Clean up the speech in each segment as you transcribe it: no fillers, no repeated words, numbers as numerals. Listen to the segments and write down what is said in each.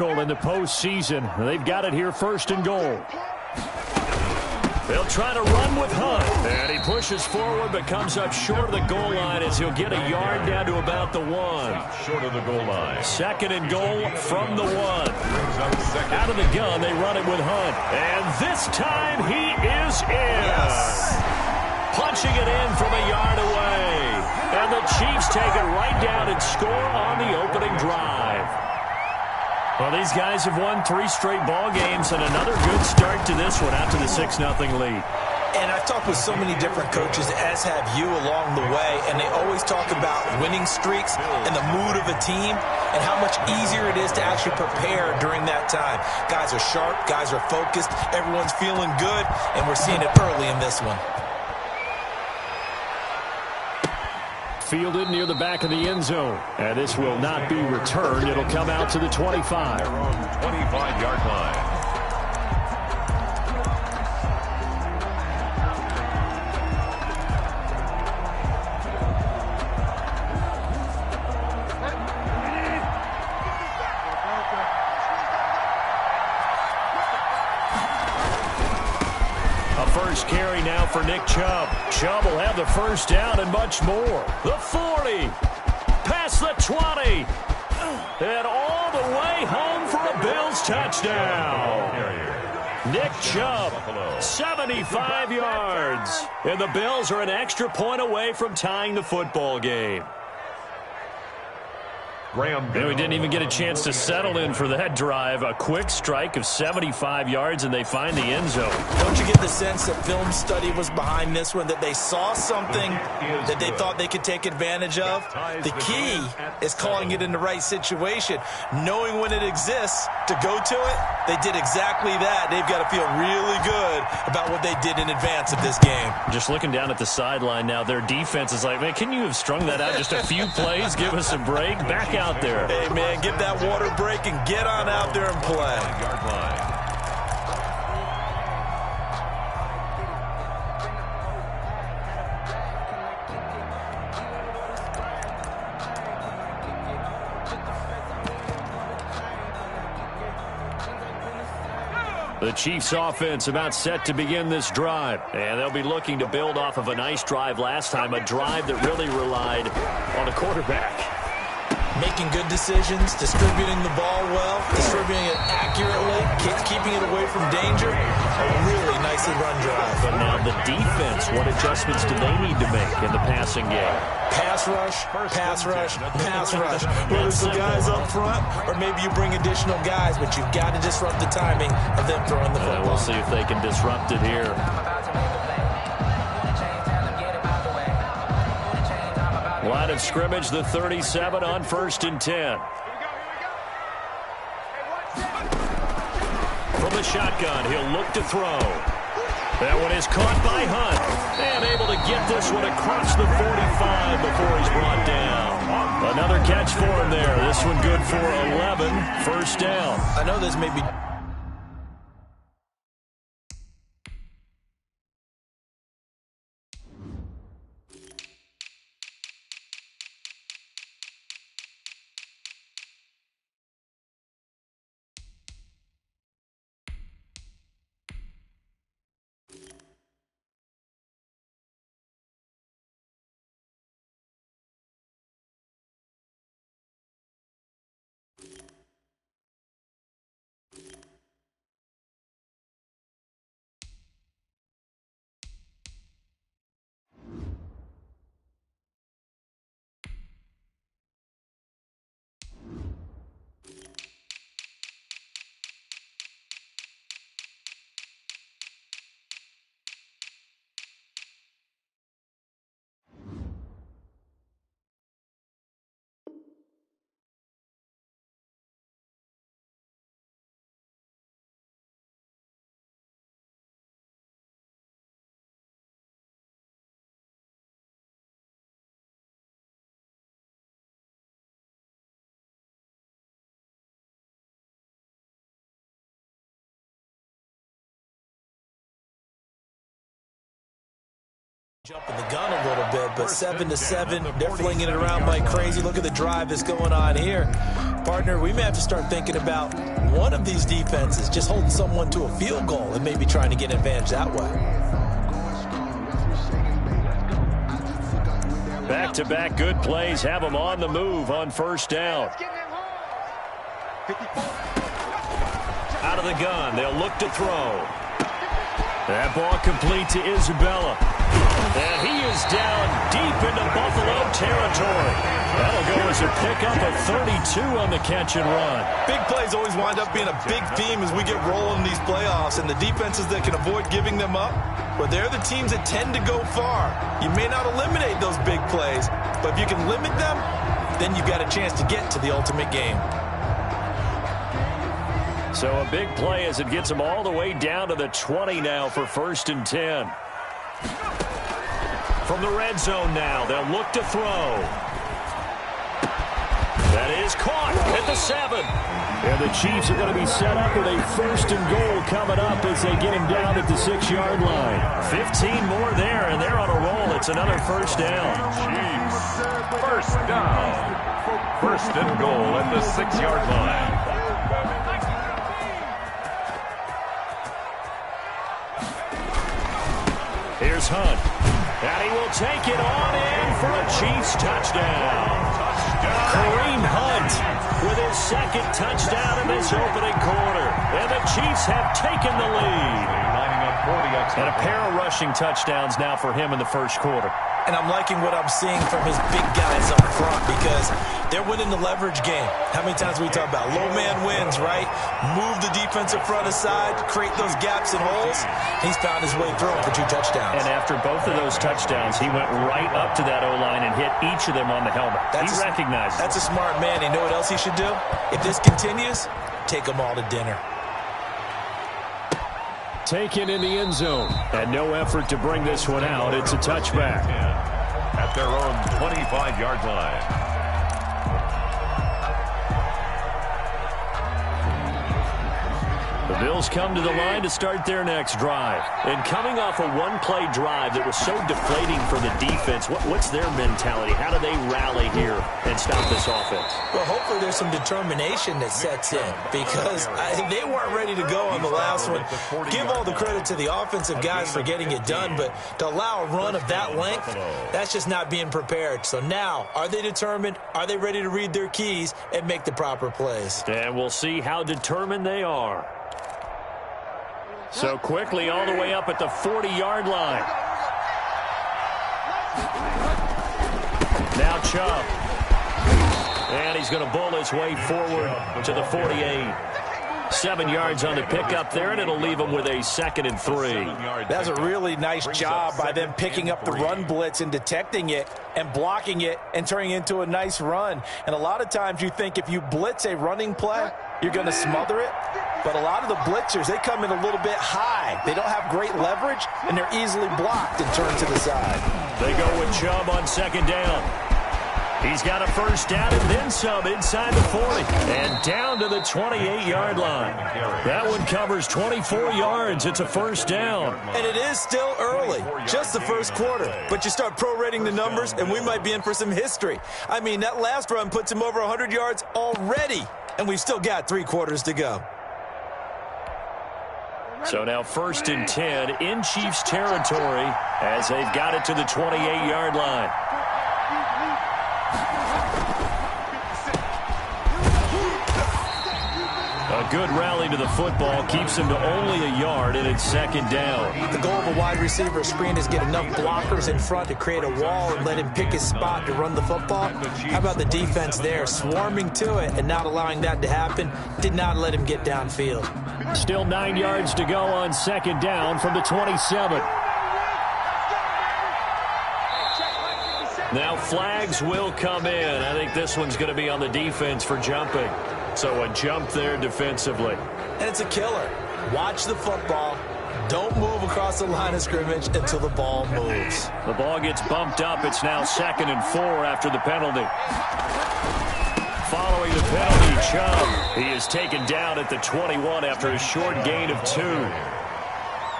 In the postseason, they've got it here, first and goal. They'll try to run with Hunt, and he pushes forward but comes up short of the goal line as he'll get a yard down to about the 1. Short of the goal line. Second and goal from the 1. Out of the gun, they run it with Hunt, and this time he is in. Yes. Punching it in from a yard away, and the Chiefs take it right down and score on the opening drive. Well, these guys have won 3 straight ball games, and another good start to this one after the 6-0 lead. And I've talked with so many different coaches, as have you, along the way, and they always talk about winning streaks and the mood of a team and how much easier it is to actually prepare during that time. Guys are sharp, guys are focused, everyone's feeling good, and we're seeing it early in this one. Fielded near the back of the end zone. And this will not be returned. It'll come out to the 25. Their own 25-yard line. First carry now for Nick Chubb. Chubb will have the first down and much more. The 40. Past the 20. And all the way home for a Bills touchdown. Nick Chubb, 75 yards. And the Bills are an extra point away from tying the football game. And we didn't even get a chance to settle in for that drive. A quick strike of 75 yards, and they find the end zone. Don't you get the sense that film study was behind this one, that they saw something that they thought they could take advantage of? The key is calling it in the right situation, knowing when it exists to go to it. They did exactly that. They've got to feel really good about what they did in advance of this game. Just looking down at the sideline now, their defense is like, man, can you have strung that out just a few plays? Give us a break. Back out there. Hey, man, get that water break and get on out there and play. Yard line. The Chiefs offense about set to begin this drive. And they'll be looking to build off of a nice drive last time, a drive that really relied on a quarterback. Making good decisions, distributing the ball well, distributing it accurately, keeping it away from danger. A really nicely run drive. But now the defense, what adjustments do they need to make in the passing game? Pass rush, pass rush, pass rush. Whether it's the guys up front or maybe you bring additional guys, but you've got to disrupt the timing of them throwing the football. We'll see if they can disrupt it here. Line of scrimmage, the 37 on 1st and 10. From the shotgun, he'll look to throw. That one is caught by Hunt. And able to get this one across the 45 before he's brought down. Another catch for him there. This one good for 11. First down. I know this may be... Jumping the gun a little bit, but 7-7, they're flinging it around like crazy. Look at the drive that's going on here. Partner, we may have to start thinking about one of these defenses just holding someone to a field goal and maybe trying to get an advantage that way. Back-to-back good plays have them on the move on first down. Out of the gun, they'll look to throw. That ball complete to Isabella. And he is down deep into Buffalo territory. That'll go as a pickup of 32 on the catch and run. Big plays always wind up being a big theme as we get rolling in these playoffs, and the defenses that can avoid giving them up, well, they're the teams that tend to go far. You may not eliminate those big plays, but if you can limit them, then you've got a chance to get to the ultimate game. So a big play as it gets them all the way down to the 20 now for 1st and 10. From the red zone now, they'll look to throw. That is caught at the 7. And the Chiefs are going to be set up with a 1st and goal coming up as they get him down at the 6-yard line. 15 more there, and they're on a roll. It's another 1st down. Chiefs, 1st down. 1st and goal at the 6-yard line. Here's Hunt. And he will take it on in for a Chiefs touchdown. Kareem Hunt with his 2nd touchdown in this opening quarter. And the Chiefs have taken the lead. And a pair of rushing touchdowns now for him in the 1st quarter. And I'm liking what I'm seeing from his big guys up front because they're winning the leverage game. How many times we talk about low man wins, right? Move the defensive front aside, create those gaps and holes. He's found his way through for 2 touchdowns. And after both of those touchdowns, he went right up to that O-line and hit each of them on the helmet. He recognized it. That's a smart man. You know what else he should do? If this continues, take them all to dinner. Taken in the end zone. And no effort to bring this one out. It's a touchback. At their own 25-yard line. The Bills come to the line to start their next drive. And coming off a one-play drive that was so deflating for the defense, what's their mentality? How do they rally here and stop this offense? Well, hopefully there's some determination that sets in because they weren't ready to go on the last one. Give all the credit to the offensive guys for getting it done, but to allow a run of that length, that's just not being prepared. So now, are they determined? Are they ready to read their keys and make the proper plays? And we'll see how determined they are. So quickly all the way up at the 40-yard line. Now Chubb. And he's going to bull his way forward to the 48. 7 yards on the pickup there, and it'll leave him with a 2nd and 3. That's a really nice job by them picking up the run blitz and detecting it and blocking it and turning it into a nice run. And a lot of times you think if you blitz a running play, you're going to smother it. But a lot of the blitzers, they come in a little bit high. They don't have great leverage, and they're easily blocked and turned to the side. They go with Chubb on 2nd down. He's got a 1st down and then some inside the 40. And down to the 28-yard line. That one covers 24 yards. It's a 1st down. And it is still early, just the 1st quarter. But you start prorating the numbers, and we might be in for some history. I mean, that last run puts him over 100 yards already, and we've still got 3 quarters to go. So now 1st and 10 in Chiefs territory as they've got it to the 28-yard line. A good rally to the football keeps him to only a yard, and it's 2nd down. The goal of a wide receiver screen is get enough blockers in front to create a wall and let him pick his spot to run the football. How about the defense there, swarming to it and not allowing that to happen? Did not let him get downfield. Still 9 yards to go on 2nd down from the 27. Now flags will come in. I think this one's going to be on the defense for jumping. So a jump there defensively. And it's a killer. Watch the football. Don't move across the line of scrimmage until the ball moves. The ball gets bumped up. It's now 2nd and 4 after the penalty. Following the penalty, Chubb. He is taken down at the 21 after a short gain of 2.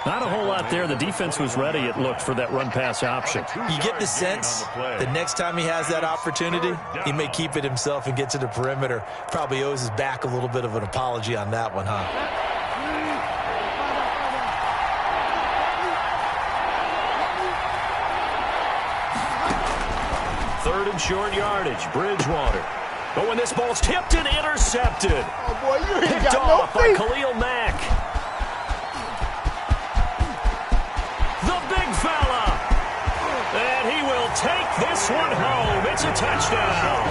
Not a whole lot there. The defense was ready, it looked, for that run-pass option. You get the sense the next time he has that opportunity, he may keep it himself and get to the perimeter. Probably owes his back a little bit of an apology on that one, huh? Third and short yardage, Bridgewater. But when this ball's tipped and intercepted. Oh, boy, you ain't Picked got off no by feet. Khalil Mack. The big fella. And he will take this one home. It's a touchdown.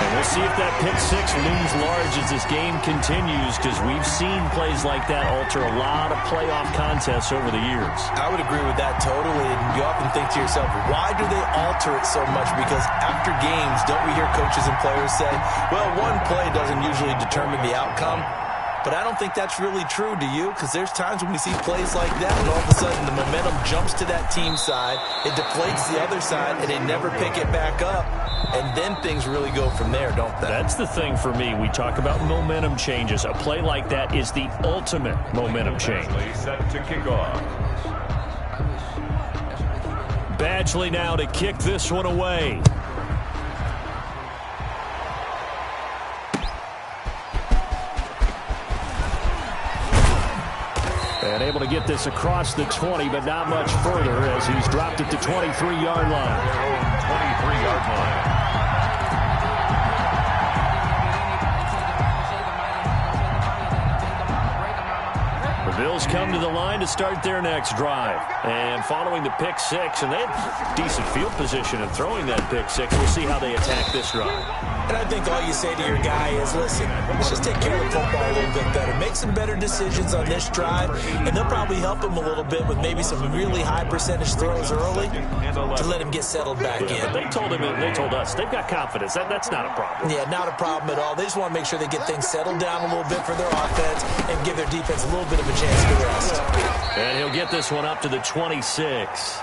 And we'll see if that pick six looms large as this game continues, because we've seen plays like that alter a lot of playoff contests over the years. I would agree with that totally. And you often think to yourself, why do they alter it so much? Because after games, don't we hear coaches and players say, well, one play doesn't usually determine the outcome? But I don't think that's really true, do you? Because there's times when we see plays like that, and all of a sudden the momentum jumps to that team side, it deflates the other side, and they never pick it back up. And then things really go from there, don't they? That's the thing for me. We talk about momentum changes. A play like that is the ultimate momentum change. Set to kick off. Badgley now to kick this one away. And able to get this across the 20, but not much further as he's dropped it to 23-yard line. Their own 23-yard line. The Bills come to the line to start their next drive. And following the pick six, and they had decent field position in throwing that pick six, we'll see how they attack this drive. And I think all you say to your guy is, listen, let's just take care of the football a little bit better. Make some better decisions on this drive, and they'll probably help him a little bit with maybe some really high percentage throws early to let him get settled back in. But they told him, and they told us, they've got confidence. That's not a problem. Yeah, not a problem at all. They just want to make sure they get things settled down a little bit for their offense and give their defense a little bit of a chance to rest. And he'll get this one up to the 26.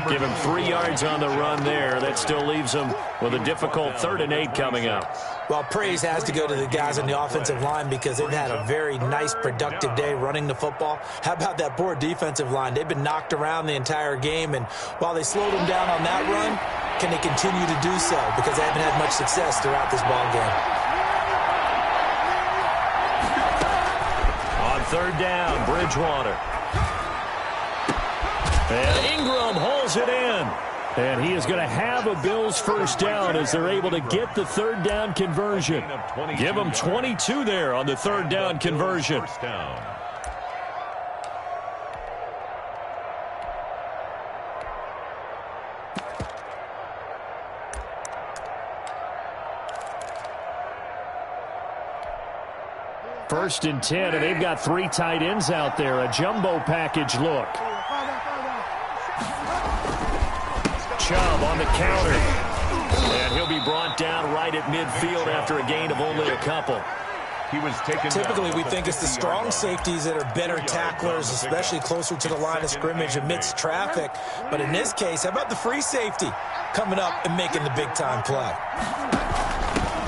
Give him 3 yards on the run there. That still leaves him with a difficult 3rd and 8 coming up. Well, praise has to go to the guys on the offensive line because they've had a very nice, productive day running the football. How about that poor defensive line? They've been knocked around the entire game, and while they slowed them down on that run, can they continue to do so? Because they haven't had much success throughout this ball game. On 3rd down, Bridgewater. And Ingram holds it in. And he is going to have a Bills first down as they're able to get the 3rd down conversion. Give them 22 there on the 3rd down conversion. First down. First and 10, and they've got 3 tight ends out there. A jumbo package look. Chubb on the counter. And he'll be brought down right at midfield after a gain of only a couple. He was taken Typically, down we at think it's the strong safeties that are better tacklers, especially closer to the line of scrimmage amidst traffic. But in this case, how about the free safety coming up and making the big-time play?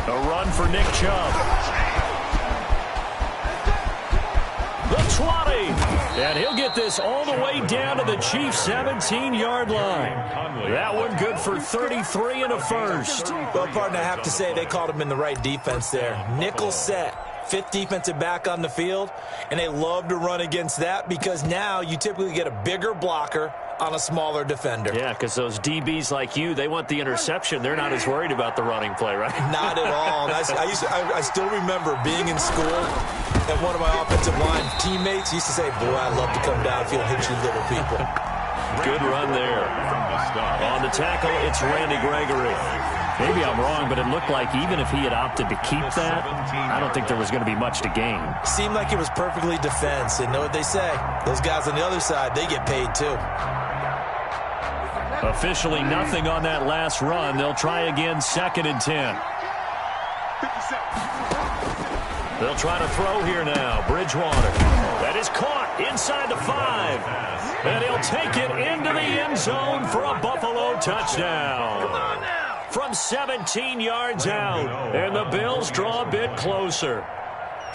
A run for Nick Chubb. The 20. And he'll get this all the way down to the Chiefs' 17-yard line. That one good for 33 and a first. Well, partner, I have to say they called him in the right defense there. Nickel set. 5th defensive back on the field, and they love to run against that because now you typically get a bigger blocker on a smaller defender. Yeah, because those DBs like you, they want the interception. They're not as worried about the running play, right? Not at all. I still remember being in school, and one of my offensive line teammates used to say, boy, I'd love to come downfield and hit you little people. Good run there. On the tackle, it's Randy Gregory. Maybe I'm wrong, but it looked like even if he had opted to keep that, I don't think there was going to be much to gain. Seemed like it was perfectly defense. And know what they say? Those guys on the other side, they get paid too. Officially nothing on that last run. They'll try again, 2nd and 10. They'll try to throw here now. Bridgewater. That is caught inside the 5. And he'll take it into the end zone for a Buffalo touchdown. From 17 yards out. And the Bills draw a bit closer.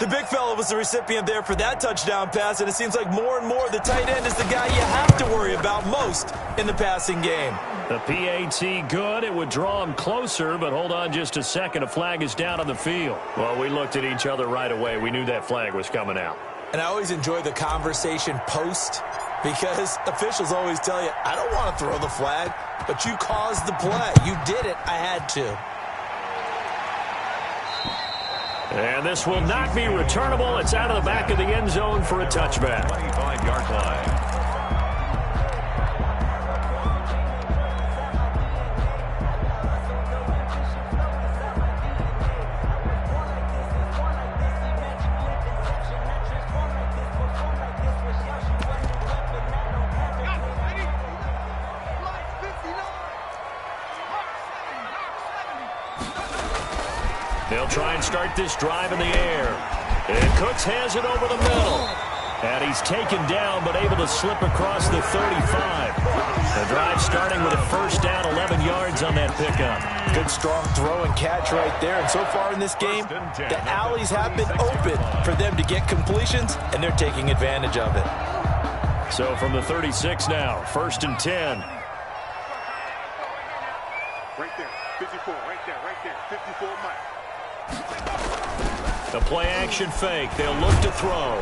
The big fella was the recipient there for that touchdown pass, and it seems like more and more the tight end is the guy you have to worry about most in the passing game. The PAT good. It would draw him closer, but hold on just a second. A flag is down on the field. Well, we looked at each other right away. We knew that flag was coming out. And I always enjoy the conversation post, because officials always tell you, I don't want to throw the flag, but you caused the play. You did it. I had to. And this will not be returnable. It's out of the back of the end zone for a touchback. 25-yard line. They'll try and start this drive in the air. And Cooks has it over the middle. And he's taken down, but able to slip across the 35. The drive starting with a first down, 11 yards on that pickup. Good, strong throw and catch right there. And so far in this game, the alleys have been open for them to get completions, and they're taking advantage of it. So from the 36 now, 1st and 10. Right there, 54, right there, 54 miles. The play-action fake. They'll look to throw.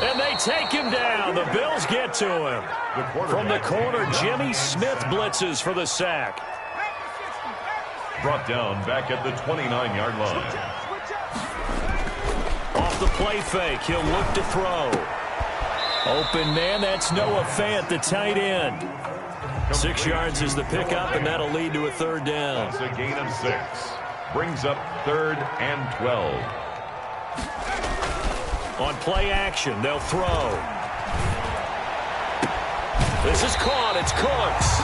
And they take him down. The Bills get to him. From the corner, Jimmy Smith blitzes for the sack. Brought down back at the 29-yard line. Off the play fake, he'll look to throw. Open man, that's Noah Fant, the tight end. 6 yards is the pickup, and that'll lead to a third down. That's a gain of 6. Brings up 3rd and 12. On play action, they'll throw. This is caught. It's Cooks.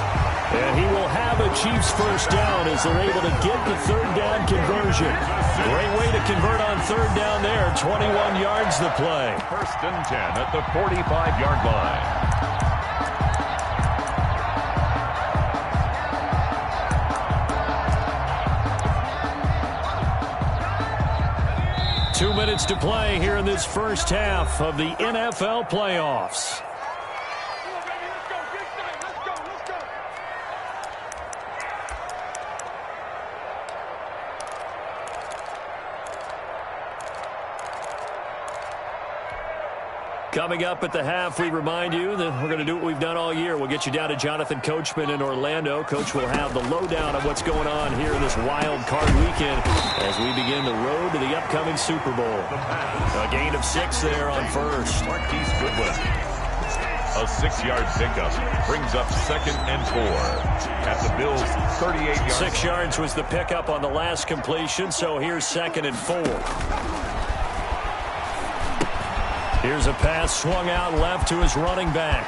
And he will have a Chiefs first down as they're able to get the third down conversion. Great way to convert on third down there. 21 yards the play. 1st and 10 at the 45-yard line. 2 minutes to play here in this first half of the NFL playoffs. Coming up at the half, we remind you that we're going to do what we've done all year. We'll get you down to Jonathan Coachman in Orlando. Coach will have the lowdown of what's going on here in this wild card weekend as we begin the road to the upcoming Super Bowl. A gain of 6 there on first. Marquise Goodwin. A 6-yard pickup brings up 2nd and 4 at the Bills' 38-yard. 6 yards was the pickup on the last completion, so here's 2nd and 4. Here's a pass swung out left to his running back.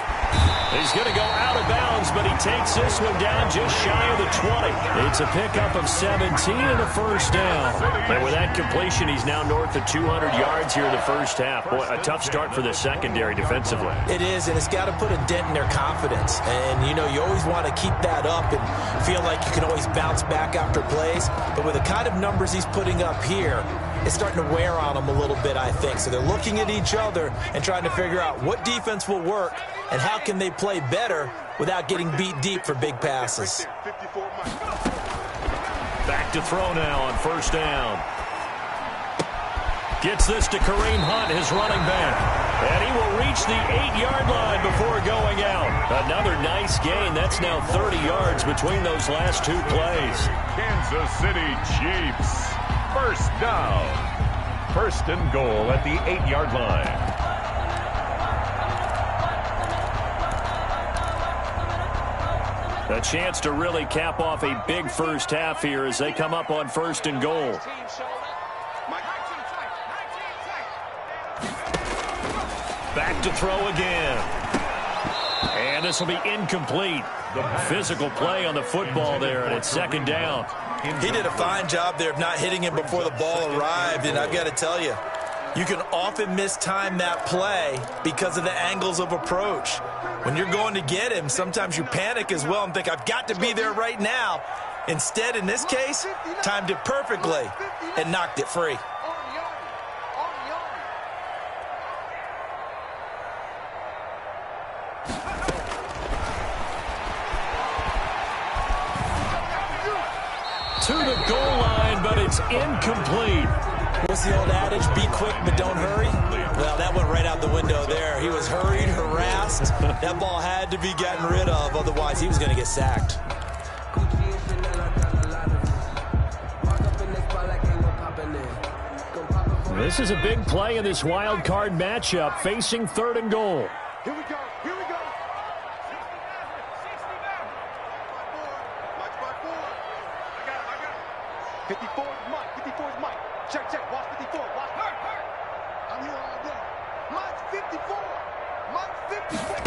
He's going to go out of bounds, but he takes this one down just shy of the 20. It's a pickup of 17 and a first down. And with that completion, he's now north of 200 yards here in the first half. Boy, a tough start for the secondary defensively. It is, and it's got to put a dent in their confidence. And, you know, you always want to keep that up and feel like you can always bounce back after plays. But with the kind of numbers he's putting up here, it's starting to wear on them a little bit, I think. So they're looking at each other and trying to figure out what defense will work and how can they play better without getting beat deep for big passes. Back to throw now on first down. Gets this to Kareem Hunt, his running back. And he will reach the 8-yard line before going out. Another nice gain. That's now 30 yards between those last two plays. Kansas City Chiefs. First down. 1st and goal at the 8-yard line. A chance to really cap off a big first half here as they come up on 1st and goal. Back to throw again. And this will be incomplete. Physical play on the football there, and it's 2nd down. He did a fine job there of not hitting him before the ball arrived, and I've got to tell you, you can often mistime that play because of the angles of approach. When you're going to get him, sometimes you panic as well and think, I've got to be there right now. Instead, in this case, timed it perfectly and knocked it free. To the goal line, but it's incomplete. What's the old adage? Be quick, but don't hurry. Well, that went right out the window there. He was hurried, harassed. That ball had to be gotten rid of, otherwise he was going to get sacked. This is a big play in this wild card matchup, facing 3rd and goal. Here we go. Here we go. Mike by 4. I got it. 54 is Mike. 54 is Mike. Check. Watch 54. Watch. Hurt. I'm here all day. Mike's 54. Mike's 54.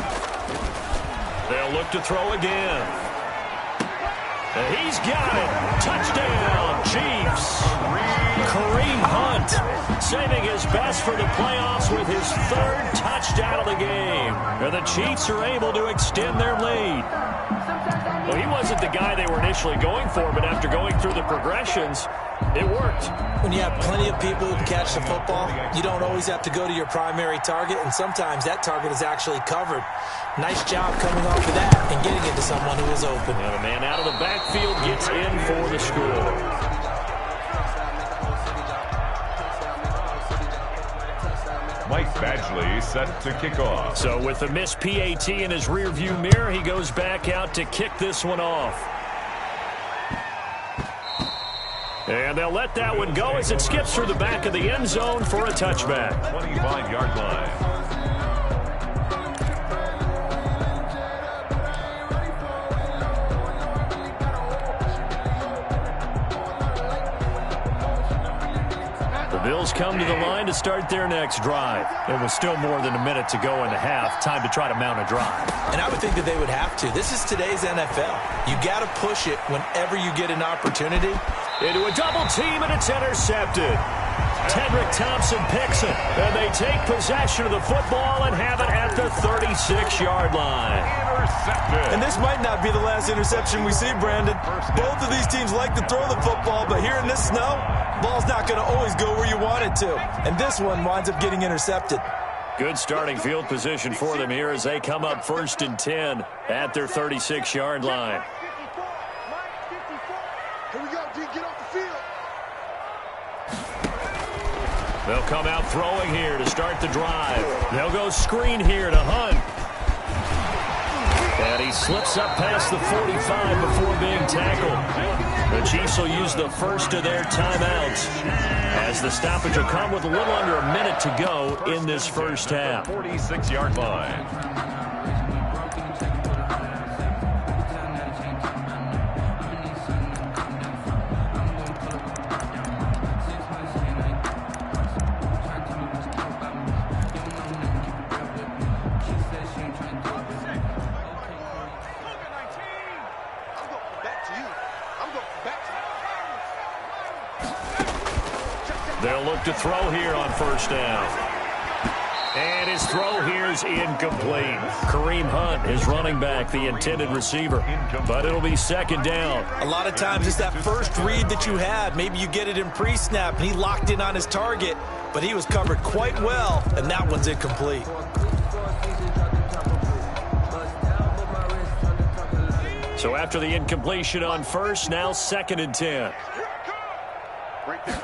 They'll look to throw again. And he's got it. Touchdown, Chiefs. Kareem Hunt saving his best for the playoffs with his 3rd touchdown of the game. And the Chiefs are able to extend their lead. Well, he wasn't the guy they were initially going for, but after going through the progressions, it worked. When you have plenty of people who can catch the football, you don't always have to go to your primary target, and sometimes that target is actually covered. Nice job coming off of that and getting it to someone who was open. And a man out of the backfield gets in for the score. Mike Badgley set to kick off. So with the missed PAT in his rearview mirror, he goes back out to kick this one off. And they'll let that one go as it skips through the back of the end zone for a touchback. 25-yard line. Bills come to the line to start their next drive. It was still more than a minute to go in the half. Time to try to mount a drive. And I would think that they would have to. This is today's NFL. You got to push it whenever you get an opportunity. Into a double team, and it's intercepted. Tedrick Thompson picks it, and they take possession of the football and have it at the 36-yard line. Intercepted. And this might not be the last interception we see, Brandon. Both of these teams like to throw the football, but here in this snow, ball's not going to always go where you want it to. And this one winds up getting intercepted. Good starting field position for them here as they come up 1st and 10 at their 36-yard line. 54. Mike 54. Here we go, D. Get off the field. They'll come out throwing here to start the drive. They'll go screen here to Hunt. And he slips up past the 45 before being tackled. The Chiefs will use the first of their timeouts as the stoppage will come with a little under a minute to go in this first half. 46-yard line. They'll look to throw here on 1st down. And his throw here is incomplete. Kareem Hunt is running back, the intended receiver. But it'll be 2nd down. A lot of times it's that first read that you have. Maybe you get it in pre-snap, and he locked in on his target, but he was covered quite well, and that one's incomplete. So after the incompletion on 1st, now 2nd and 10. Right there.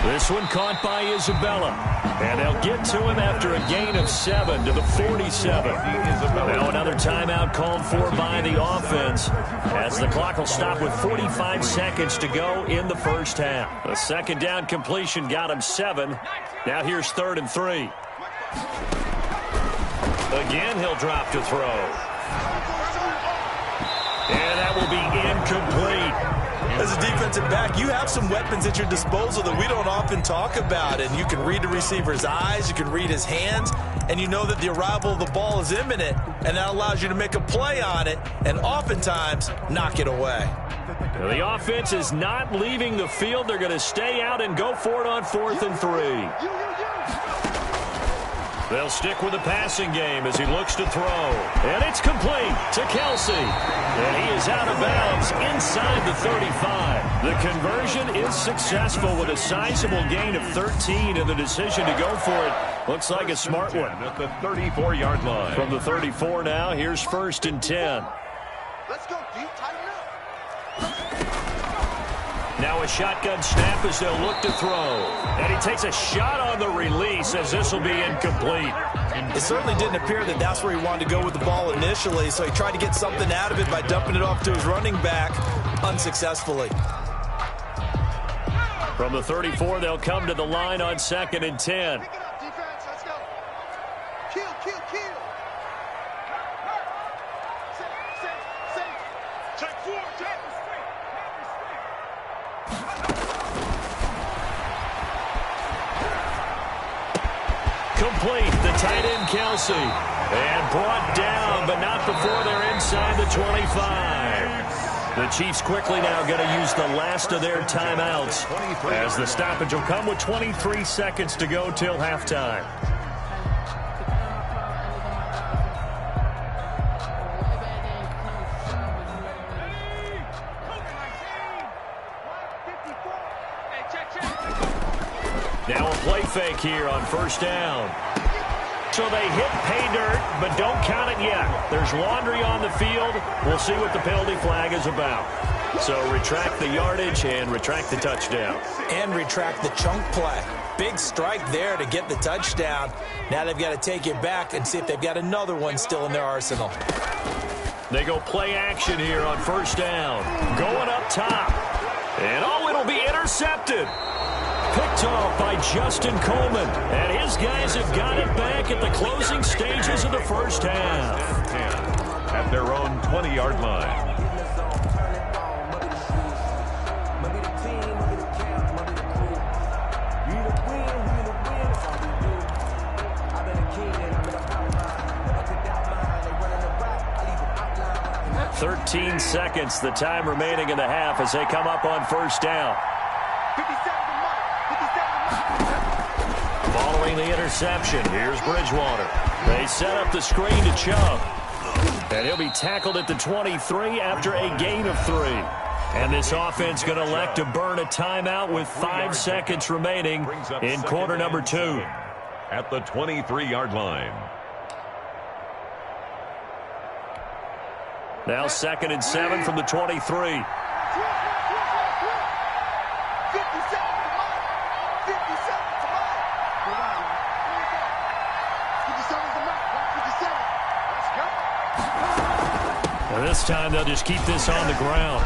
This one caught by Isabella. And they'll get to him after a gain of 7 to the 47. Now another timeout called for by the offense as the clock will stop with 45 seconds to go in the first half. The 2nd down completion got him 7. Now here's 3rd and 3. Again, he'll drop to throw. And that will be incomplete. As a defensive back, you have some weapons at your disposal that we don't often talk about. And you can read the receiver's eyes, you can read his hands, and you know that the arrival of the ball is imminent. And that allows you to make a play on it and oftentimes knock it away. The offense is not leaving the field. They're going to stay out and go for it on 4th and 3. They'll stick with the passing game as he looks to throw. And it's complete to Kelsey. And he is out of bounds inside the 35. The conversion is successful with a sizable gain of 13, and the decision to go for it looks like a smart one. At the 34-yard line. From the 34 now, here's 1st and 10. Let's go, D. Tighten up. Now a shotgun snap as they'll look to throw. And he takes a shot on the release as this will be incomplete. It certainly didn't appear that that's where he wanted to go with the ball initially, so he tried to get something out of it by dumping it off to his running back unsuccessfully. From the 34, they'll come to the line on 2nd and 10. Pick it up, defense. Let's go. Kill, kill, kill. Safe. Check 4, check. Complete, the tight end Kelsey. And brought down, but not before they're inside the 25. The Chiefs quickly now going to use the last of their timeouts, as the stoppage will come with 23 seconds to go till halftime. Now a play fake here on 1st down. So they hit pay dirt, but don't count it yet. There's laundry on the field. We'll see what the penalty flag is about. So retract the yardage and retract the touchdown. And retract the chunk play. Big strike there to get the touchdown. Now they've got to take it back and see if they've got another one still in their arsenal. They go play action here on 1st down. Going up top. And it'll be intercepted. Picked off by Justin Coleman. And his guys have got it back at the closing stages of the first half. At their own 20-yard line. "13 seconds, the time remaining in the half as they come up on 1st down. 57 Following the interception, here's Bridgewater. They set up the screen to Chubb. And he'll be tackled at the 23 after a gain of 3. And this offense going to elect to burn a timeout with 5 seconds remaining in quarter number 2. At the 23-yard line. Now 2nd and 7 from the 23. And this time they'll just keep this on the ground.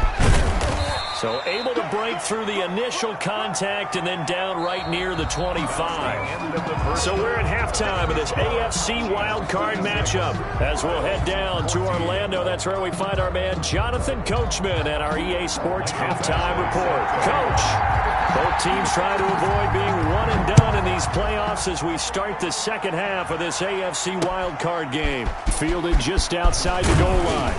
So able to break through the initial contact and then down right near the 25. So we're at halftime of this AFC wildcard matchup. As we'll head down to Orlando, that's where we find our man Jonathan Coachman at our EA Sports Halftime Report. Coach, both teams try to avoid being one and done in these playoffs as we start the second half of this AFC wildcard game. Fielded just outside the goal line.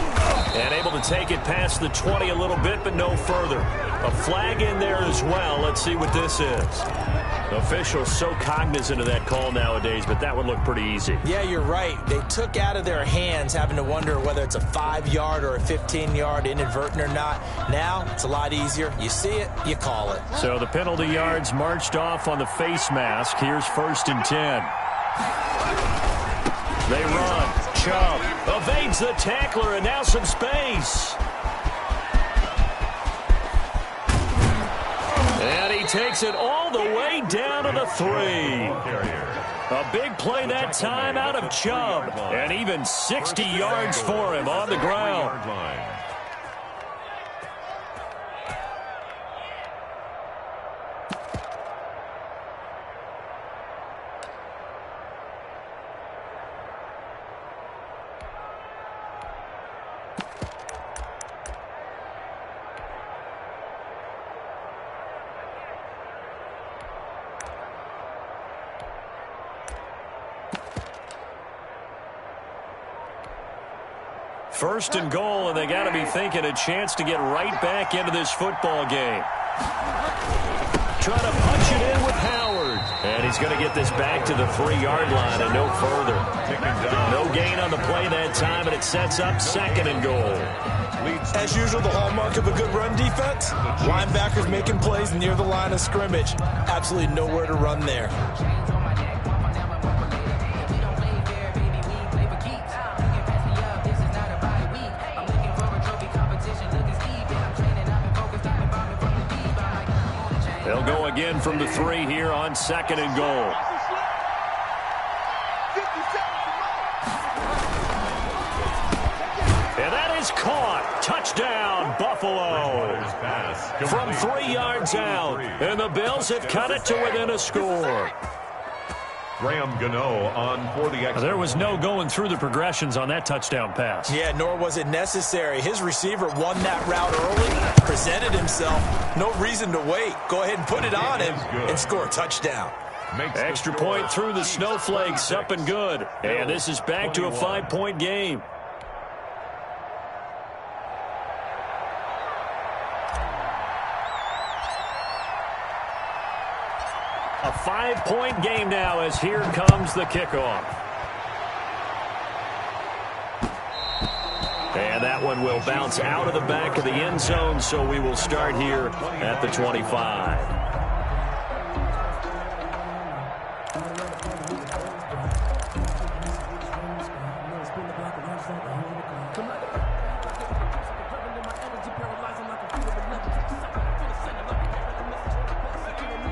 And able to take it past the 20 a little bit, but no further. A flag in there as well. Let's see what this is. Officials so cognizant of that call nowadays, but that would look pretty easy. Yeah, you're right. They took out of their hands having to wonder whether it's a 5-yard or a 15-yard inadvertent or not. Now, it's a lot easier. You see it, you call it. So the penalty yards marched off on the face mask. Here's 1st and 10. They run. Chubb evades the tackler, and now some space. And he takes it all the way down to the 3. A big play that time out of Chubb, and even 60 yards for him on the ground. First and goal, and they got to be thinking a chance to get right back into this football game. Trying to punch it in with Howard. And And he's going to get this back to the 3-yard line and no further. No gain on the play that time, and it sets up 2nd and goal. As usual, the hallmark of a good run defense, linebackers making plays near the line of scrimmage. Absolutely nowhere to run there. They'll go again from the 3 here on 2nd and goal. And that is caught. Touchdown, Buffalo. From 3 yards out. And the Bills have cut it to within a score. Graham Gano on for the extra. There was no going through the progressions on that touchdown pass. Yeah, nor was it necessary. His receiver won that route early, presented himself. No reason to wait. Go ahead and put it on him and score a touchdown. Extra point through the snowflakes, up and good. And this is back to a 5-point game. A 5-point game now as here comes the kickoff. And that one will bounce out of the back of the end zone, so we will start here at the 25.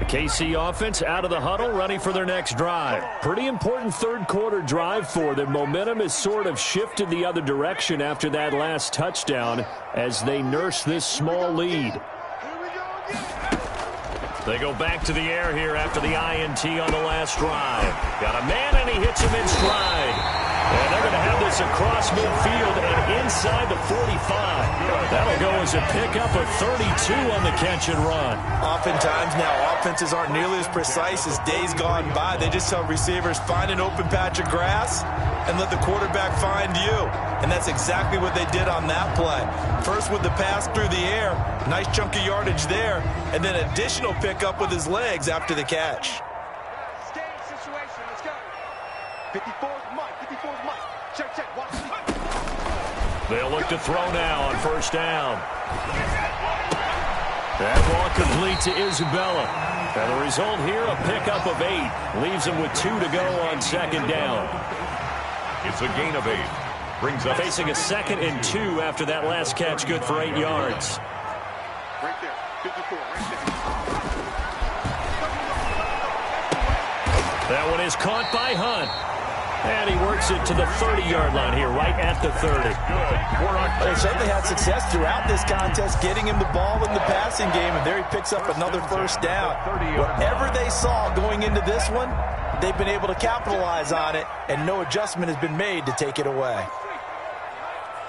KC offense out of the huddle, ready for their next drive. Pretty important third-quarter drive for them. Momentum has sort of shifted the other direction after that last touchdown as they nurse this small lead. They go back to the air here after the INT on the last drive. Got a man, and he hits him in stride. And they're going to have this across midfield and inside the 45. That'll go as a pickup of 32 on the catch and run. Oftentimes now, offenses aren't nearly as precise as days gone by. They just tell receivers, find an open patch of grass and let the quarterback find you. And that's exactly what they did on that play. First with the pass through the air, nice chunk of yardage there, and then additional pickup with his legs after the catch. Game situation, let's go. 54's Mike, 54's Mike. Check, check, watch me. They'll look to throw now on first down. That ball complete to Isabella. And the result here, a pickup of 8. Leaves them with 2 to go on second down. It's a gain of 8. Brings up facing a 2nd and 2 after that last catch, good for 8 yards. Right there, 54, right there. That one is caught by Hunt. And he works it to the 30-yard line here, right at the 30. They certainly had success throughout this contest, getting him the ball in the passing game, and there he picks up another first down. Whatever they saw going into this one, they've been able to capitalize on it, and no adjustment has been made to take it away.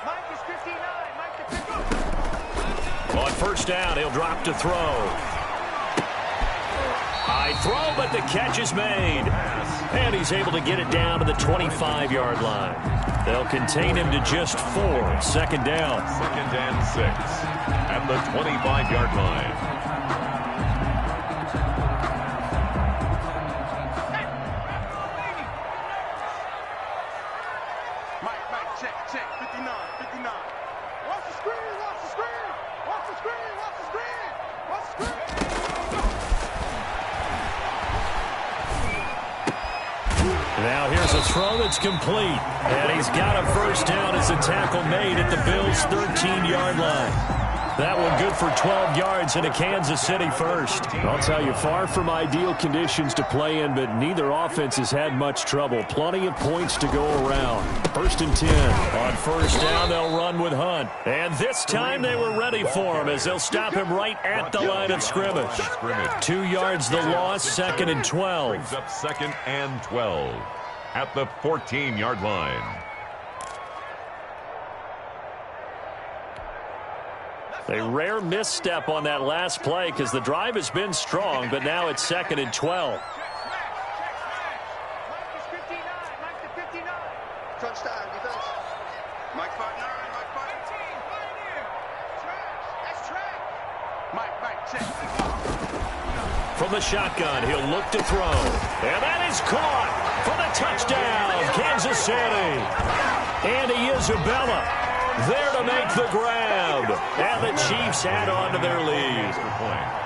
Mike is 59, Mike the pickup. On first down, he'll drop to throw. High throw, but the catch is made. And he's able to get it down to the 25-yard line. They'll contain him to just 4. Second down. 2nd and 6 at the 25-yard line. Mike, check, 59, 59. Watch the screen, watch the screen. Watch the screen, watch the screen. Watch the screen. Now here's a throw that's complete. And he's got a first down as a tackle made at the Bills' 13-yard line. That one good for 12 yards and a Kansas City first. I'll tell you, far from ideal conditions to play in, but neither offense has had much trouble. Plenty of points to go around. 1st and 10. On first down, they'll run with Hunt. And this time they were ready for him as they'll stop him right at the line of scrimmage. 2 yards the loss, 2nd and 12. Brings up 2nd and 12 at the 14-yard line. A rare misstep on that last play because the drive has been strong, but now it's 2nd and 12. Mike is 59, Mike the 59. Touchdown, defense. Mike 59, Mike 5. Trash, that's trash. Mike, check. from the shotgun. He'll look to throw. And that is caught for the touchdown, Kansas City. Andy Isabella there to make the grab. And the Chiefs add on to their lead.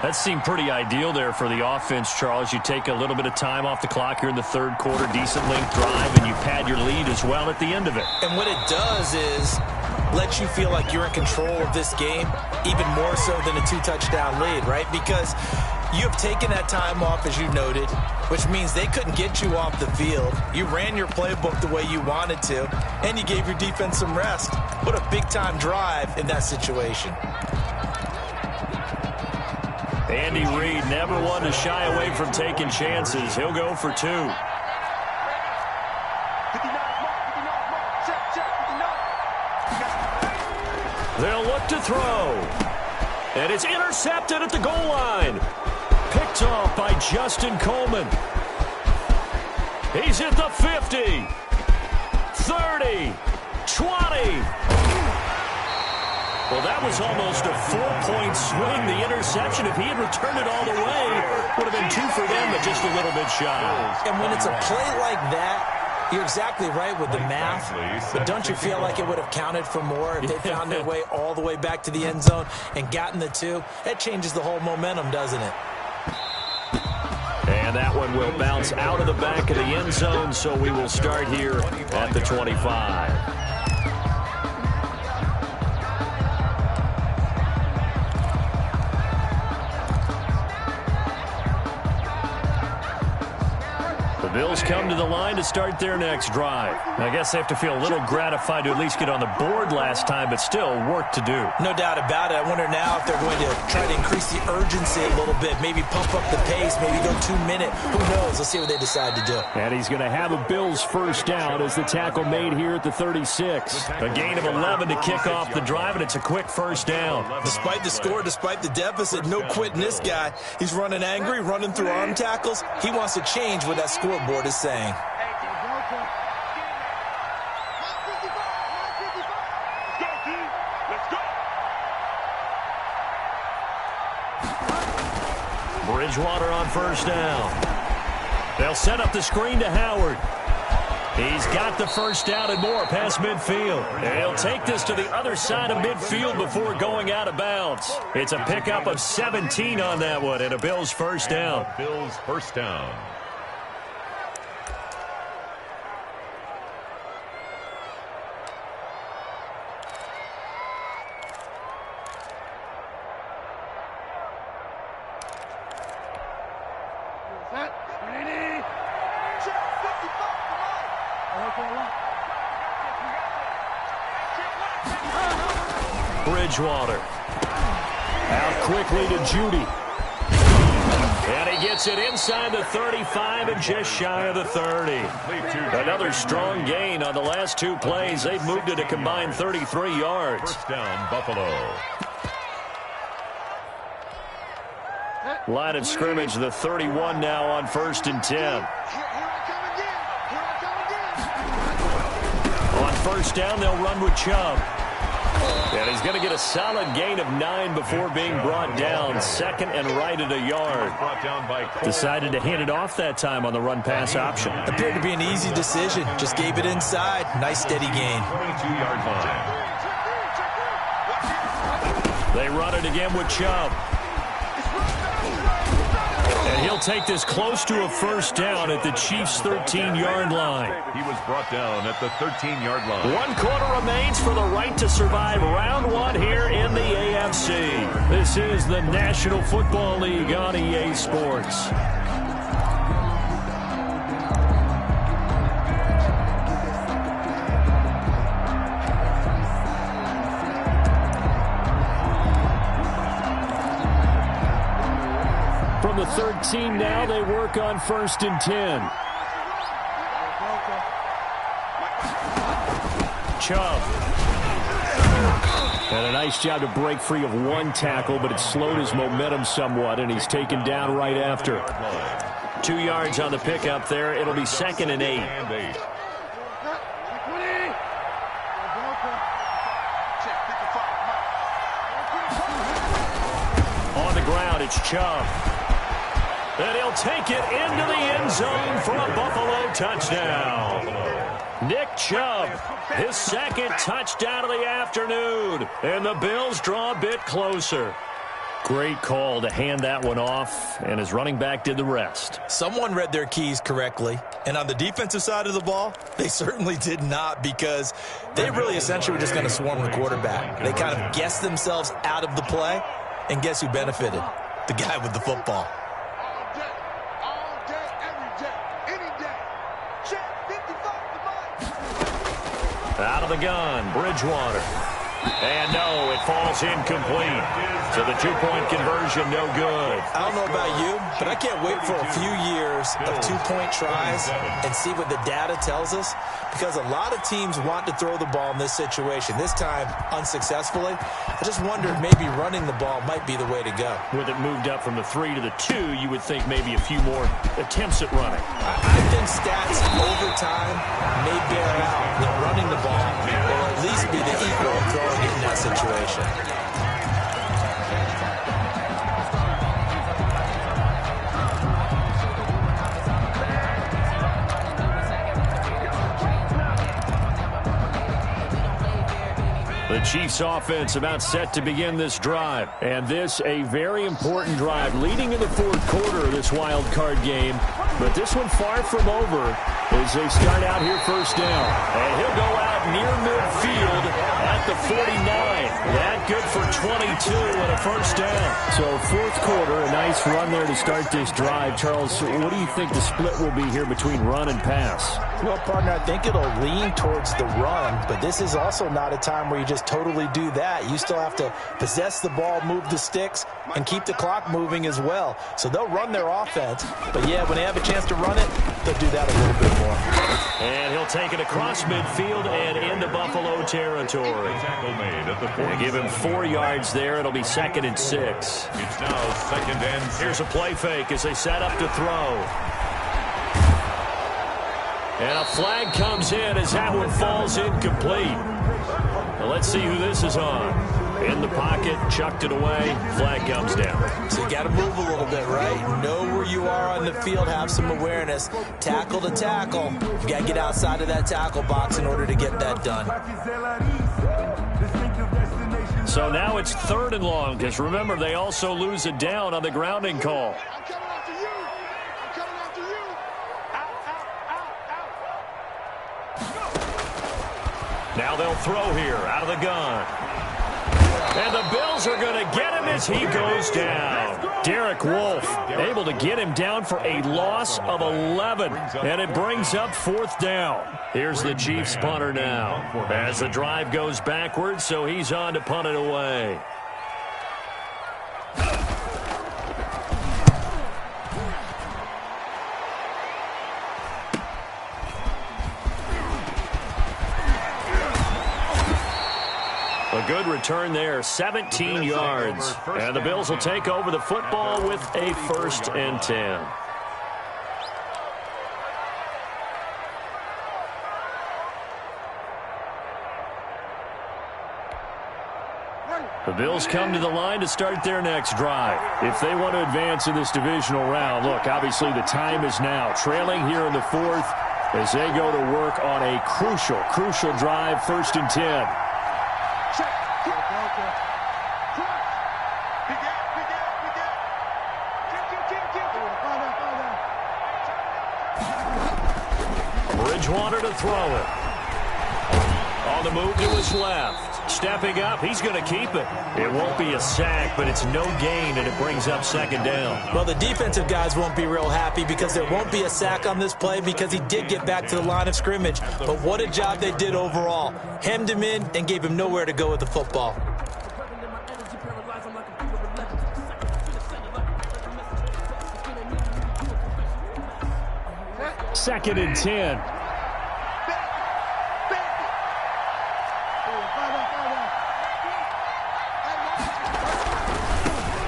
That seemed pretty ideal there for the offense, Charles. You take a little bit of time off the clock here in the third quarter, decent length drive, and you pad your lead as well at the end of it. And what it does is let you feel like you're in control of this game, even more so than a 2-touchdown lead, right? Because you have taken that time off, as you noted, which means they couldn't get you off the field. You ran your playbook the way you wanted to, and you gave your defense some rest. What a big-time drive in that situation. Andy Reid never one to shy away from taking chances. He'll go for 2. 59 mark, check, 59. They'll look to throw. And it's intercepted at the goal line. Picked off by Justin Coleman. He's at the 50, 30, 20. Well, that was almost a 4-point swing, the interception. If he had returned it all the way, would have been 2 for them, but just a little bit shy. And when it's a play like that, you're exactly right with the math, but don't you feel like it would have counted for more if they found their way all the way back to the end zone and gotten the 2? That changes the whole momentum, doesn't it? And that one will bounce out of the back of the end zone, so we will start here at the 25. The Bills come to the line to start their next drive. I guess they have to feel a little gratified to at least get on the board last time, but still work to do. No doubt about it. I wonder now if they're going to try to increase the urgency a little bit, maybe pump up the pace, maybe go 2-minute. Who knows? Let's see what they decide to do. And he's going to have a Bills first down as the tackle made here at the 36. A gain of 11 to kick off the drive, and it's a quick first down. Despite the score, despite the deficit, no quitting this guy. He's running angry, running through arm tackles. He wants to change what that scoreboard is saying. Bridgewater on first down. They'll set up the screen to Howard. He's got the first down and more past midfield. And he'll take this to the other side of midfield before going out of bounds. It's a pickup of 17 on that one and a Bills first down. Bills first down. Bridgewater. Out quickly to Judy. And he gets it inside the 35 and just shy of the 30. Another strong gain on the last 2 plays. They've moved it a combined 33 yards. First down, Buffalo. Line of scrimmage, the 31 now on 1st and 10. On first down, they'll run with Chubb. And he's going to get a solid gain of 9 before being brought down. Second and right at a yard. Decided to hand it off that time on the run-pass option. Appeared to be an easy decision. Just gave it inside. Nice steady gain. 22-yard line. They run it again with Chubb. And he'll take this close to a first down at the Chiefs' 13-yard line. He was brought down at the 13-yard line. 1 quarter remains for the right to survive round 1 here in the AFC. This is the National Football League on EA Sports. From the 13 now, they work on 1st and 10. Chubb. And a nice job to break free of 1 tackle, but it slowed his momentum somewhat, and he's taken down right after. 2 yards on the pickup there. It'll be 2nd and 8. On the ground, it's Chubb. he'll take it into the end zone for a Buffalo touchdown. Nick Chubb, his second touchdown of the afternoon, and the Bills draw a bit closer. Great call to hand that one off, and his running back did the rest. Someone read their keys correctly, and on the defensive side of the ball, they certainly did not, because they really essentially were just going to swarm the quarterback. They kind of guessed themselves out of the play, and guess who benefited? The guy with the football. All day, every day, any day. Check 55 to Mike. Out of the gun, Bridgewater. And no, it falls incomplete. So the two-point conversion, no good. I don't know about you, but I can't wait for a few years of two-point tries and see what the data tells us, because a lot of teams want to throw the ball in this situation, this time unsuccessfully. I just wonder if maybe running the ball might be the way to go. With it moved up from the 3 to the 2, you would think maybe a few more attempts at running. I think stats over time may bear out that running the ball will at least be the equal of throwing it in that situation. The Chiefs offense about set to begin this drive. And this a very important drive leading in the fourth quarter of this wild card game. But this one far from over as they start out here first down. And he'll go out near midfield at the 49. That good for 22 and a first down. So fourth quarter, a nice run there to start this drive. Charles, what do you think the split will be here between run and pass? Well, partner, I think it'll lean towards the run, but this is also not a time where you just totally do that. You still have to possess the ball, move the sticks, and keep the clock moving as well. So they'll run their offense, but yeah, when they have a chance to run it, they'll do that a little bit more. And he'll take it across midfield and into Buffalo territory. They give him 4 yards there. It'll be 2nd and 6. It's now 2nd and 6. Here's a play fake as they set up to throw. And a flag comes in as that one falls incomplete. Well, let's see who this is on. In the pocket, chucked it away, flag comes down. So you got to move a little bit, right? Know where you are on the field, have some awareness. Tackle to tackle. You got to get outside of that tackle box in order to get that done. So now it's 3rd and long, because remember, they also lose it down on the grounding call. I'm coming after you. I'm coming after you. Out. Now they'll throw here, out of the gun. And the Bills are going to get him as he goes down. Derek Wolfe able to get him down for a loss of 11. And it brings up 4th down. Here's the Chiefs punter now. As the drive goes backwards, so he's on to punt it away. A good return there, 17 yards. And the Bills will take over the football with a 1st and 10. The Bills come to the line to start their next drive. If they want to advance in this divisional round, look, obviously the time is now. Trailing here in the 4th as they go to work on a crucial drive, 1st and 10. Bridgewater to throw it. On the move to his left. Stepping up, he's going to keep it. It won't be a sack, but it's no gain, and it brings up 2nd down. Well, the defensive guys won't be real happy because there won't be a sack on this play because he did get back to the line of scrimmage. But what a job they did overall. Hemmed him in and gave him nowhere to go with the football. Second and 10.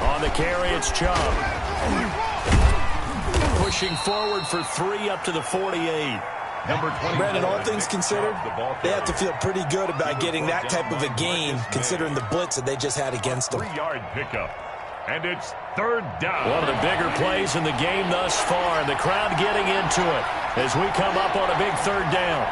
On the carry, it's Chubb. Pushing forward for 3 up to the 48. Brandon, all things considered, they have to feel pretty good about getting that type of a gain considering the blitz that they just had against them. 3-yard pickup. And it's third down. One of the bigger plays in the game thus far, and the crowd getting into it as we come up on a big third down.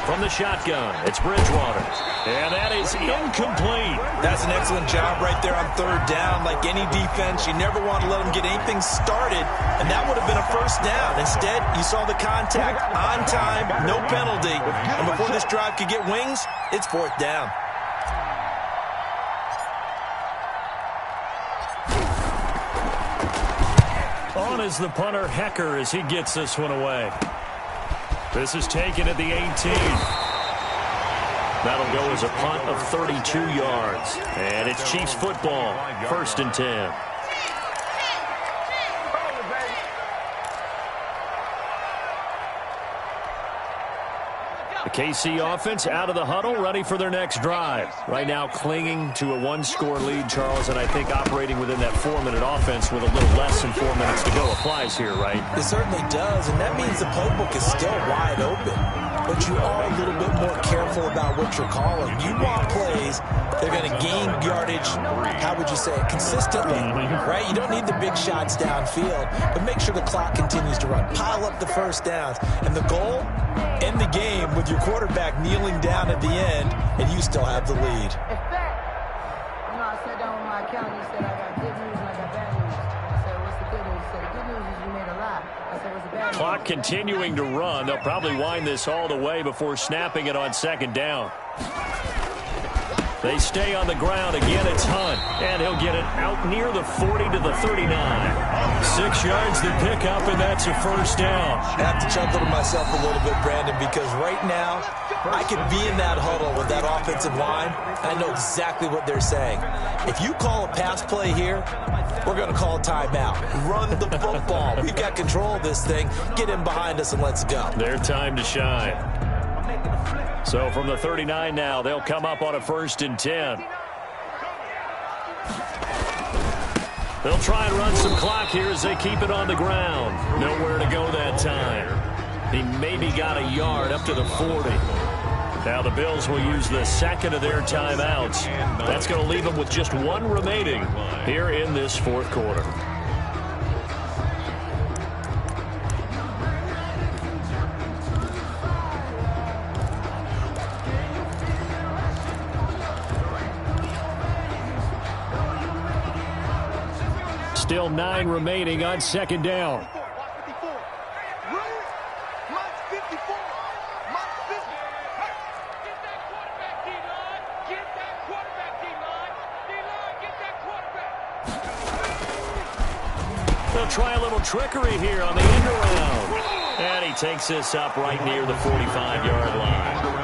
From the shotgun, it's Bridgewater. And that is incomplete. That's an excellent job right there on third down. Like any defense, you never want to let them get anything started, and that would have been a first down. Instead, you saw the contact on time, no penalty. And before this drive could get wings, it's fourth down. On is the punter, Hecker, as he gets this one away. This is taken at the 18. That'll go as a punt of 32 yards. And it's Chiefs football, 1st and 10. The KC offense out of the huddle, ready for their next drive. Right now clinging to a one-score lead, Charles, and I think operating within that 4-minute offense with a little less than 4 minutes to go applies here, right? It certainly does, and that means the playbook is still wide open. But you are a little bit more careful about what you're calling. You want plays that are going to gain yardage, how would you say it, consistently, right? You don't need the big shots downfield, but make sure the clock continues to run. Pile up the first downs. And the goal, end the game with your quarterback kneeling down at the end, and you still have the lead. I sat down with my accountant. He said, I got good news and I got bad news. I said, what's the good news? He said, the good news is you made a lie. I said, what's the bad news? Clock continuing to run. They'll probably wind this all the way before snapping it on 2nd down. They stay on the ground. Again, it's Hunt. And he'll get it out near the 40 to the 39. 6 yards to pick up, and that's a first down. I have to chuckle to myself a little bit, Brandon, because right now I could be in that huddle with that offensive line. I know exactly what they're saying. If you call a pass play here, we're going to call a timeout. Run the football. We've got control of this thing. Get in behind us and let's go. Their time to shine. So from the 39 now, they'll come up on a 1st and 10. They'll try and run some clock here as they keep it on the ground. Nowhere to go that time. He maybe got a yard up to the 40. Now the Bills will use the 2nd of their timeouts. That's going to leave them with just 1 remaining here in this 4th quarter. Still 9 remaining on 2nd down. They'll try a little trickery here on the end around. And he takes this up right near the 45-yard line.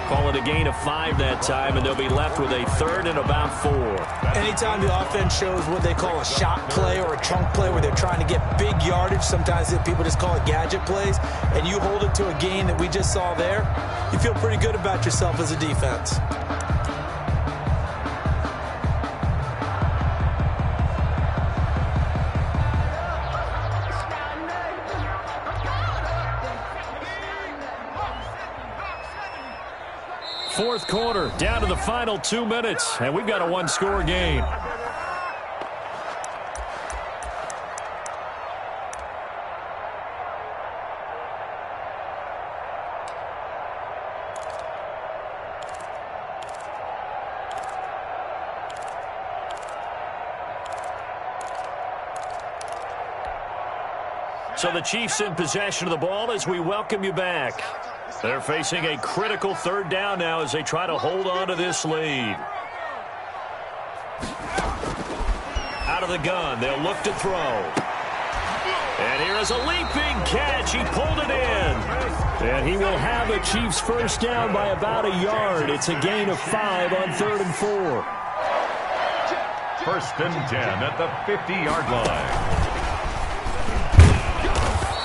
Call it a gain of 5 that time, and they'll be left with a 3rd and about 4. Anytime the offense shows what they call a shot play or a trunk play where they're trying to get big yardage, sometimes people just call it gadget plays, and you hold it to a gain that we just saw there, you feel pretty good about yourself as a defense. Fourth quarter, down to the final 2 minutes, and we've got a 1-score game. So the Chiefs in possession of the ball as we welcome you back. They're facing a critical 3rd down now as they try to hold on to this lead. Out of the gun, they'll look to throw. And here is a leaping catch. He pulled it in. And he will have a Chiefs first down by about a yard. It's a gain of 5 on 3rd and 4. 1st and 10 at the 50-yard line.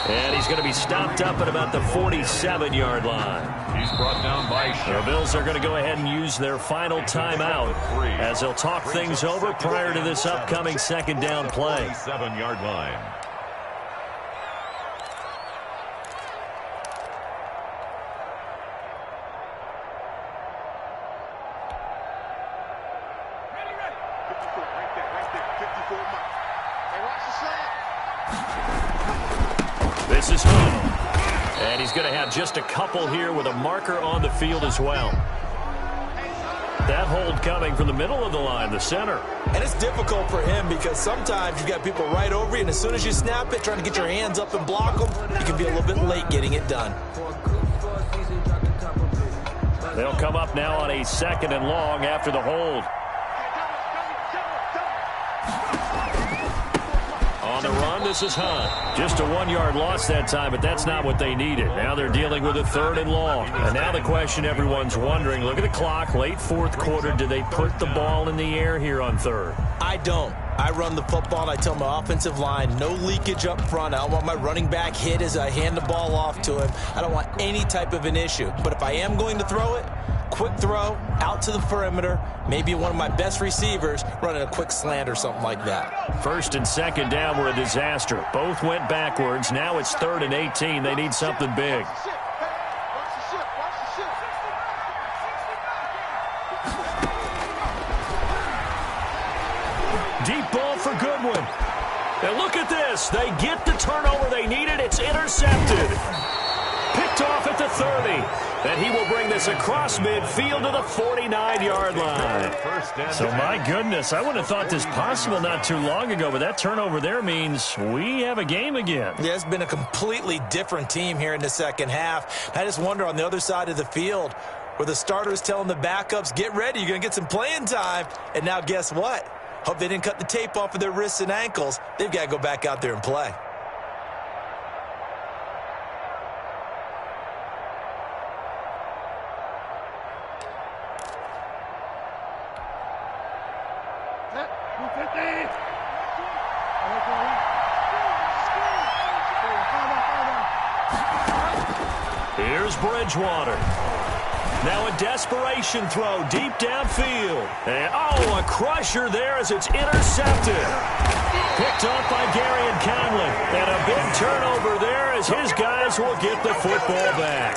And he's going to be stopped up at about the 47-yard line. He's brought down by The Bills are going to go ahead and use their final timeout as they'll talk things over prior to this upcoming 2nd down play. 7-yard line. This is Hunt. And he's going to have just a couple here with a marker on the field as well. That hold coming from the middle of the line, the center. And it's difficult for him because sometimes you've got people right over you, and as soon as you snap it, trying to get your hands up and block them, you can be a little bit late getting it done. They'll come up now on a 2nd and long after the hold. On the run, this is Hunt. Just a 1-yard loss that time, but that's not what they needed. Now they're dealing with a 3rd and long. And now the question everyone's wondering, look at the clock, late 4th quarter. Do they put the ball in the air here on 3rd? I don't. I run the football, and I tell my offensive line, no leakage up front. I don't want my running back hit as I hand the ball off to him. I don't want any type of an issue. But if I am going to throw it, quick throw, out to the perimeter, maybe one of my best receivers running a quick slant or something like that. 1st and 2nd down were a disaster. Both went backwards. Now it's 3rd and 18. They need something big. Deep ball for Goodwin. And look at this. They get the turnover they needed. It's intercepted. Picked off at the 30. And he will bring this across midfield to the 49-yard line. So, my goodness, I would have thought this possible not too long ago, but that turnover there means we have a game again. Yeah, it's been a completely different team here in the second half. I just wonder on the other side of the field where the starters telling the backups, get ready, you're going to get some playing time. And now guess what? Hope they didn't cut the tape off of their wrists and ankles. They've got to go back out there and play. Here's Bridgewater. Now a desperation throw deep downfield. And, a crusher there as it's intercepted. Picked off by Gary and Conley. And a big turnover there as his guys will get the football back.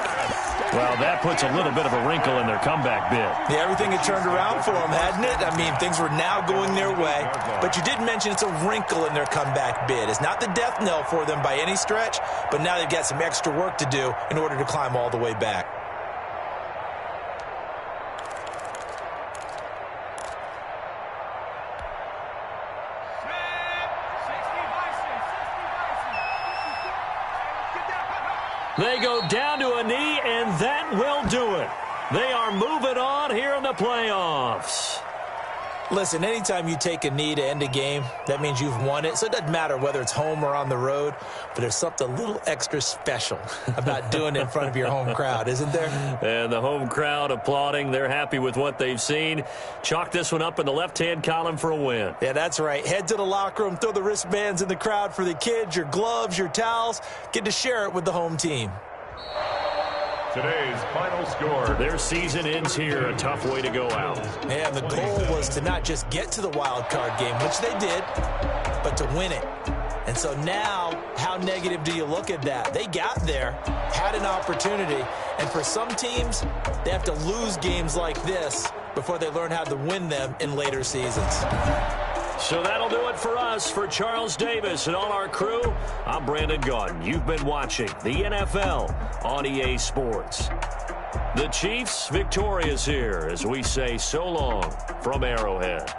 Well, that puts a little bit of a wrinkle in their comeback bid. Yeah, everything had turned around for them, hadn't it? I mean, things were now going their way. But you did mention it's a wrinkle in their comeback bid. It's not the death knell for them by any stretch, but now they've got some extra work to do in order to climb all the way back. They go down to a knee, and that will do it. They are moving on here in the playoffs. Listen, anytime you take a knee to end a game, that means you've won it. So it doesn't matter whether it's home or on the road, but there's something a little extra special about doing it in front of your home crowd, isn't there? And the home crowd applauding. They're happy with what they've seen. Chalk this one up in the left-hand column for a win. Yeah, that's right. Head to the locker room, throw the wristbands in the crowd for the kids, your gloves, your towels. Get to share it with the home team. Today's final score. Their season ends here. A tough way to go out. And the goal was to not just get to the wild card game, which they did, but to win it. And so now, how negative do you look at that? They got there, had an opportunity, and for some teams, they have to lose games like this before they learn how to win them in later seasons. So that'll do it for us. For Charles Davis and all our crew, I'm Brandon Gaudin. You've been watching the NFL on EA Sports. The Chiefs victorious here as we say so long from Arrowhead.